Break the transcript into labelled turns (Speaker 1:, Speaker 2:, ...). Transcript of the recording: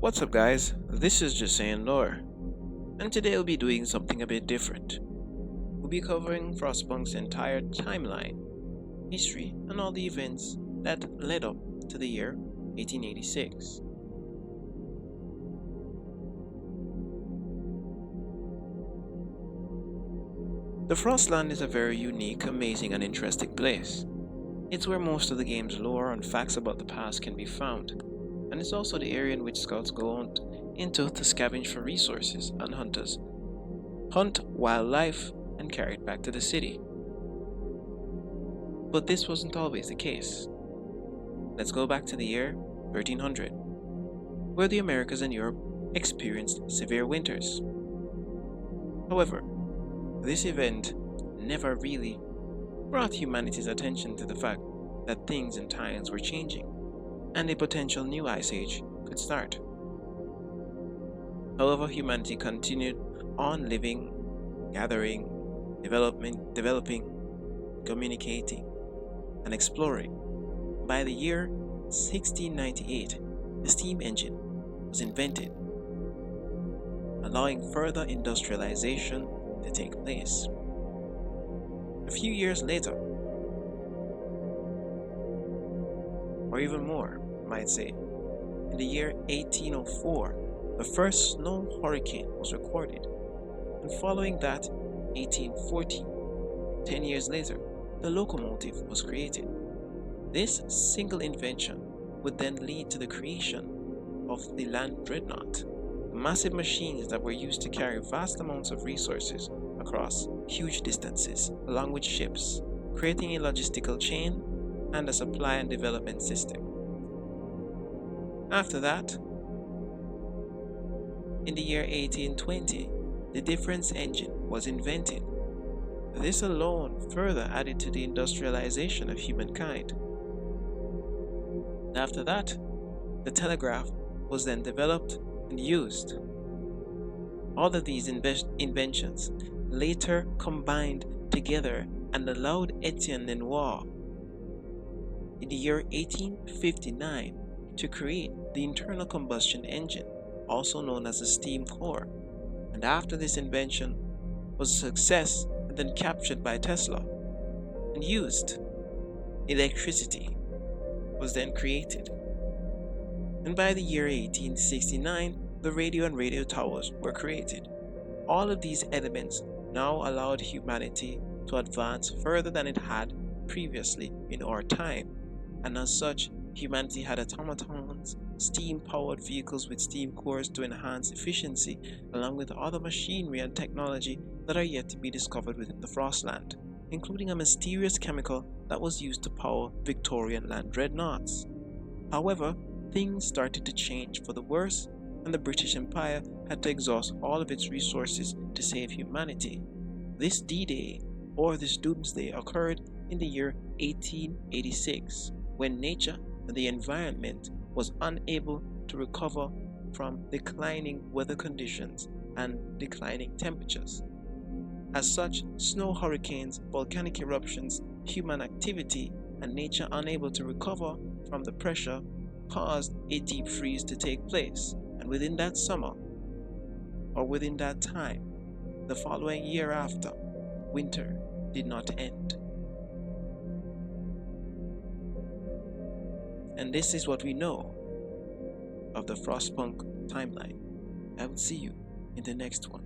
Speaker 1: What's up, guys? This is Étienne Lenoir, and today we'll be doing something a bit different. We'll be covering Frostpunk's entire timeline, history, and all the events that led up to the year 1886. The Frostland is a very unique, amazing, and interesting place. It's where most of the game's lore and facts about the past can be found, and it's also the area in which scouts go out into to scavenge for resources and hunt wildlife, and carry it back to the city. But this wasn't always the case. Let's go back to the year 1300, where the Americas and Europe experienced severe winters. However, this event never really brought humanity's attention to the fact that things and times were changing, and a potential new ice age could start. However, humanity continued on living, gathering, developing, communicating, and exploring. By the year 1698, the steam engine was invented, allowing further industrialization to take place. A few years later, or even more, I might say, in the year 1804, the first snow hurricane was recorded, and following that, 1840, 10 years later, the locomotive was created. This single invention would then lead to the creation of the land dreadnought, massive machines that were used to carry vast amounts of resources across huge distances, along with ships, creating a logistical chain and a supply and development system. After that, in the year 1820, the difference engine was invented. This alone further added to the industrialization of humankind. After that, the telegraph was then developed and used. All of these inventions later combined together and allowed Étienne Lenoir in the year 1859 to create the internal combustion engine, also known as the steam core. And after this invention was a success and then captured by Tesla and used, electricity was then created. And by the year 1869, the radio and radio towers were created. All of these elements now allowed humanity to advance further than it had previously in our time, and as such, humanity had automatons, steam-powered vehicles with steam cores to enhance efficiency, along with other machinery and technology that are yet to be discovered within the Frostland, including a mysterious chemical that was used to power Victorian land dreadnoughts. However, things started to change for the worse, and the British Empire had to exhaust all of its resources to save humanity. This D-Day, or this Doomsday, occurred in the year 1886, when nature and the environment was unable to recover from declining weather conditions and declining temperatures. As such, snow hurricanes, volcanic eruptions, human activity, and nature unable to recover from the pressure caused a deep freeze to take place. And within that summer, or within that time, the following year after, winter did not end. And this is what we know of the Frostpunk timeline. I will see you in the next one.